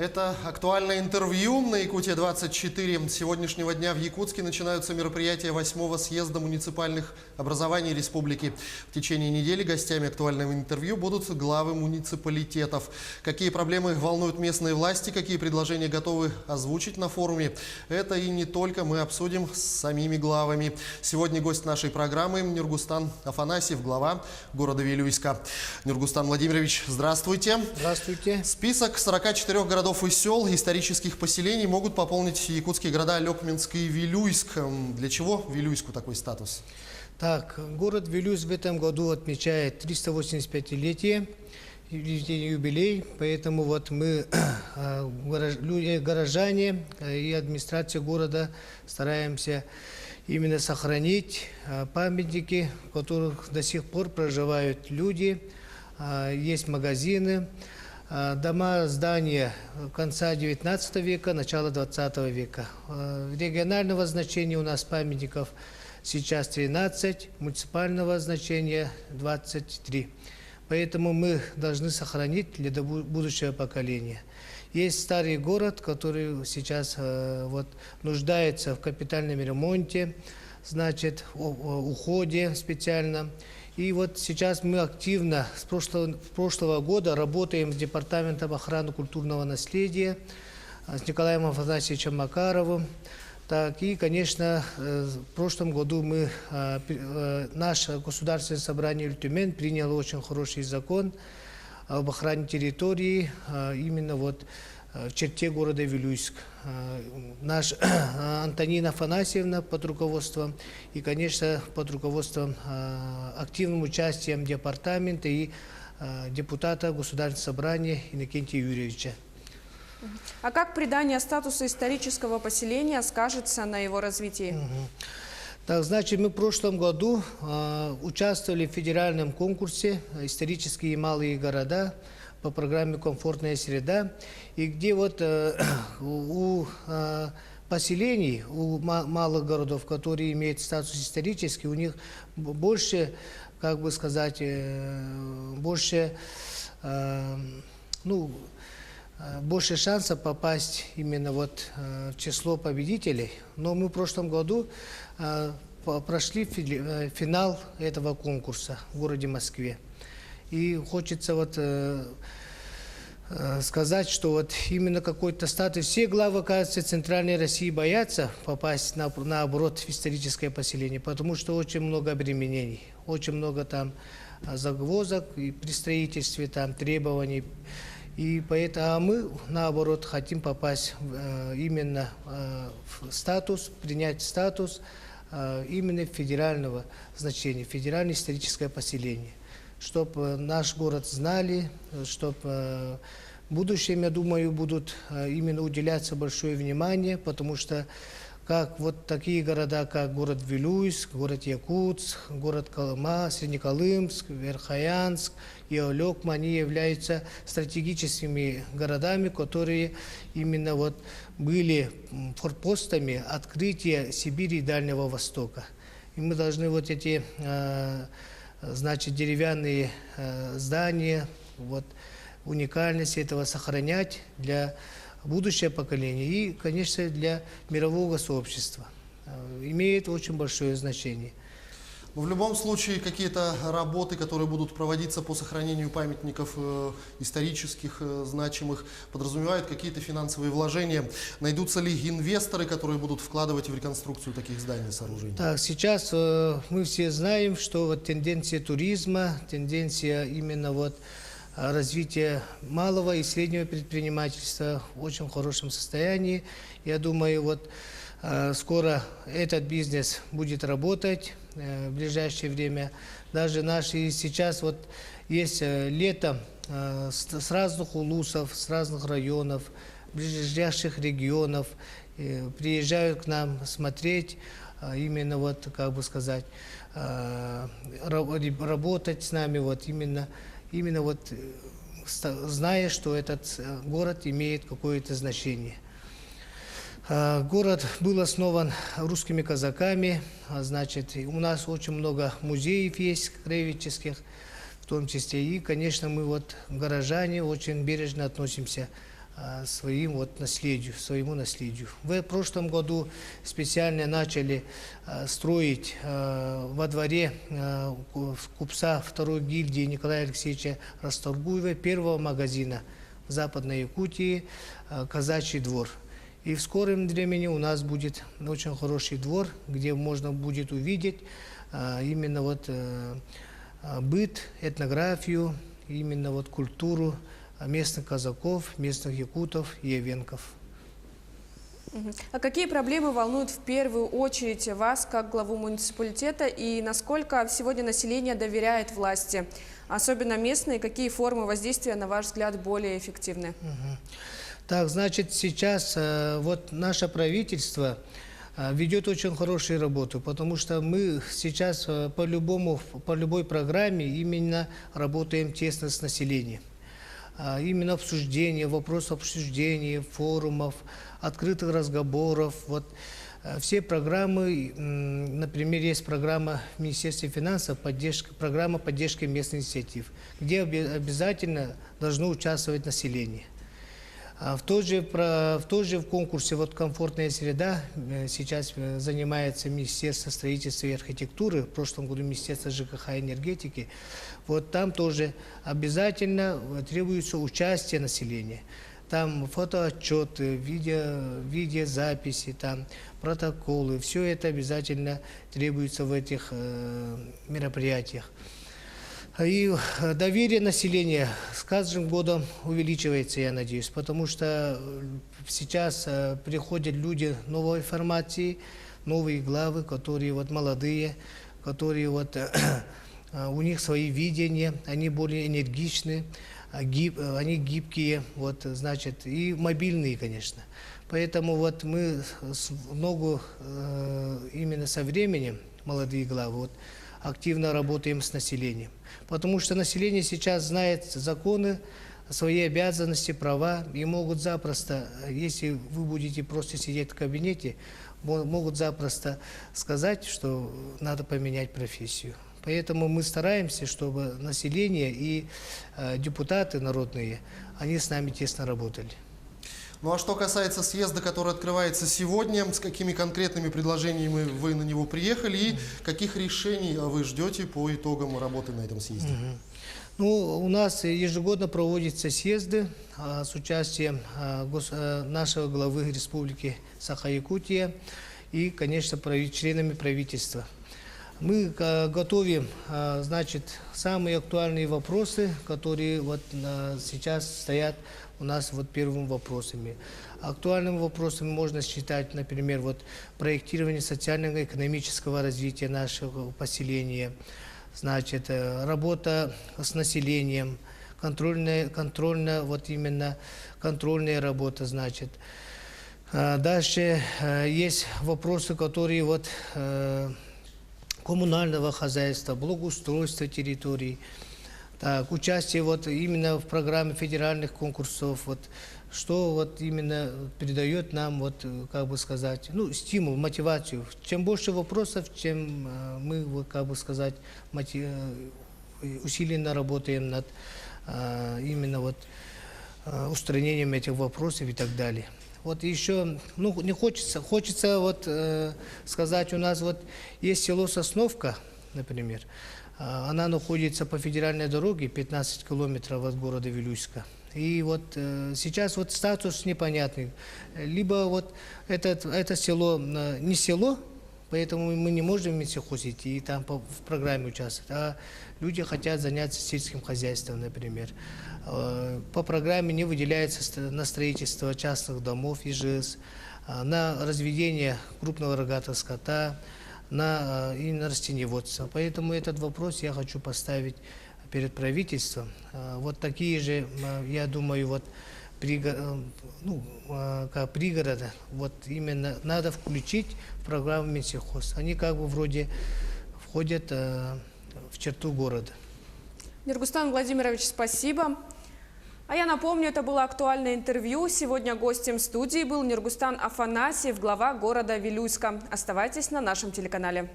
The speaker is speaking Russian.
Это актуальное интервью на Якутия-24. С сегодняшнего дня в Якутске начинаются мероприятия 8-го съезда муниципальных образований республики. В течение недели гостями актуального интервью будут главы муниципалитетов. Какие проблемы волнуют местные власти, какие предложения готовы озвучить на форуме, это и не только мы обсудим с самими главами. Сегодня гость нашей программы Нюргустан Афанасьев, глава города Вилюйска. Нюргустан Владимирович, здравствуйте. Здравствуйте. Список 44 городов и сел, исторических поселений могут пополнить якутские города Лёкминск и Вилюйск. Для чего Вилюйску такой статус? Так, город Вилюйск в этом году отмечает 385-летие, юбилей, поэтому вот мы, горожане и администрация города, стараемся именно сохранить памятники, в которых до сих пор проживают люди, есть магазины, дома, здания конца 19 века, начала 20 века. Регионального значения у нас памятников сейчас 13, муниципального значения 23. Поэтому мы должны сохранить для будущего поколения. Есть старый город, который сейчас нуждается в капитальном ремонте, значит, уходе специально. И вот сейчас мы активно с прошлого года работаем с Департаментом охраны культурного наследия, с Николаем Афанасьевичем Макаровым. Так, и, конечно, в прошлом году наше Государственное собрание Тюмень приняло очень хороший закон об охране территории именно вот в черте города Вилюйск. Наш Антонина Афанасьевна под руководством и, конечно, под руководством, активным участием департамента и депутата Государственного собрания Иннокентия Юрьевича. А как придание статуса исторического поселения скажется на его развитии? Так, значит, мы в прошлом году участвовали в федеральном конкурсе «Исторические малые города» по программе «Комфортная среда», и где вот у поселений, у малых городов, которые имеют статус исторический, у них больше, как бы сказать, больше шансов попасть именно вот в число победителей. Но мы в прошлом году прошли финал этого конкурса в городе Москве. И хочется вот сказать, что вот именно какой-то статус, все главы, кажется, Центральной России боятся попасть наоборот в историческое поселение, потому что очень много обременений, очень много там загвоздок и при строительстве там требований. И поэтому мы, наоборот, хотим попасть именно в статус, принять статус именно федерального значения, федеральное историческое поселение. Чтобы наш город знали, чтобы в будущем, я думаю, будут именно уделяться большое внимание, потому что как вот такие города, как город Вилюйск, город Якутск, город Колыма, Среднеколымск, Верхоянск и Лёкма, они являются стратегическими городами, которые именно вот были форпостами открытия Сибири и Дальнего Востока. И мы должны вот эти, значит, деревянные здания, вот уникальность этого сохранять для будущее поколение и, конечно, для мирового сообщества. Имеет очень большое значение. В любом случае, какие-то работы, которые будут проводиться по сохранению памятников исторических, значимых, подразумевают какие-то финансовые вложения. Найдутся ли инвесторы, которые будут вкладывать в реконструкцию таких зданий и сооружений? Так, сейчас мы все знаем, что вот тенденция туризма, тенденция именно вот развития малого и среднего предпринимательства в очень хорошем состоянии. Я думаю, вот скоро этот бизнес будет работать в ближайшее время. Даже наши сейчас вот есть летом с разных улусов, с разных районов, ближайших регионов приезжают к нам смотреть, именно вот, как бы сказать, работать с нами вот именно вот зная, что этот город имеет какое-то значение. Город был основан русскими казаками, значит, у нас очень много музеев есть краеведческих, в том числе. И, конечно, мы вот, горожане, очень бережно относимся своим вот наследию, своему наследию. В прошлом году специально начали строить во дворе купца второй гильдии Николая Алексеевича Расторгуева первого магазина в Западной Якутии «Казачий двор». И в скором времени у нас будет очень хороший двор, где можно будет увидеть именно вот быт, этнографию, именно вот культуру местных казаков, местных якутов и эвенков. А какие проблемы волнуют в первую очередь вас, как главу муниципалитета, и насколько сегодня население доверяет власти, особенно местные, какие формы воздействия, на ваш взгляд, более эффективны? Так, значит, сейчас вот наше правительство ведет очень хорошую работу, потому что мы сейчас по любой программе именно работаем тесно с населением. Именно обсуждение, вопрос обсуждения, форумов, открытых разговоров. Вот все программы, например, есть программа в Министерстве финансов, программа поддержки местных инициатив, где обязательно должно участвовать население. В конкурсе вот «Комфортная среда» сейчас занимается Министерство строительства и архитектуры, в прошлом году Министерство ЖКХ и энергетики. Вот там тоже обязательно требуется участие населения. Там фотоотчеты, видеозаписи, там протоколы, все это обязательно требуется в этих мероприятиях. И доверие населения с каждым годом увеличивается, я надеюсь, потому что сейчас приходят люди новой информации, новые главы, которые вот молодые, которые вот у них свои видения, они более энергичны, они гибкие, вот, значит, и мобильные, конечно. Поэтому вот мы именно со временем, молодые главы, вот, активно работаем с населением. Потому что население сейчас знает законы, свои обязанности, права, и могут запросто, если вы будете просто сидеть в кабинете, могут запросто сказать, что надо поменять профессию. Поэтому мы стараемся, чтобы население и депутаты народные, они с нами тесно работали. Ну а что касается съезда, который открывается сегодня, с какими конкретными предложениями вы на него приехали и каких решений вы ждете по итогам работы на этом съезде? Ну, у нас ежегодно проводятся съезды с участием нашего главы Республики Саха-Якутия и, конечно, членами правительства. Мы готовим, значит, самые актуальные вопросы, которые вот сейчас стоят у нас вот первыми вопросами. Актуальными вопросами можно считать, например, вот проектирование социально-экономического развития нашего поселения, значит, работа с населением, контрольная работа, значит. Дальше есть вопросы, которые вот коммунального хозяйства, благоустройства территорий, так, участие вот именно в программе федеральных конкурсов, вот, что вот именно придает нам, вот, как бы сказать, ну, стимул, мотивацию. Чем больше вопросов, чем мы, вот, как бы сказать, усиленно работаем над именно вот устранением этих вопросов и так далее. Вот еще, ну, не хочется вот сказать, у нас вот есть село Сосновка, например, она находится по федеральной дороге 15 километров от города Вилюйска. И вот сейчас вот статус непонятный. Либо вот это село не село, поэтому мы не можем в Минсельхоз идти и там в программе участвовать, а люди хотят заняться сельским хозяйством, например. По программе не выделяется на строительство частных домов ИЖС, на разведение крупного рогатого скота, и на растениеводство. Поэтому этот вопрос я хочу поставить перед правительством. Вот такие же, я думаю, вот пригорода, вот именно надо включить в программу Минсельхоз. Они как бы вроде входят в черту города. Нургустан Владимирович, спасибо. А я напомню, это было актуальное интервью. Сегодня гостем студии был Нургустан Афанасьев, глава города Вилюйска. Оставайтесь на нашем телеканале.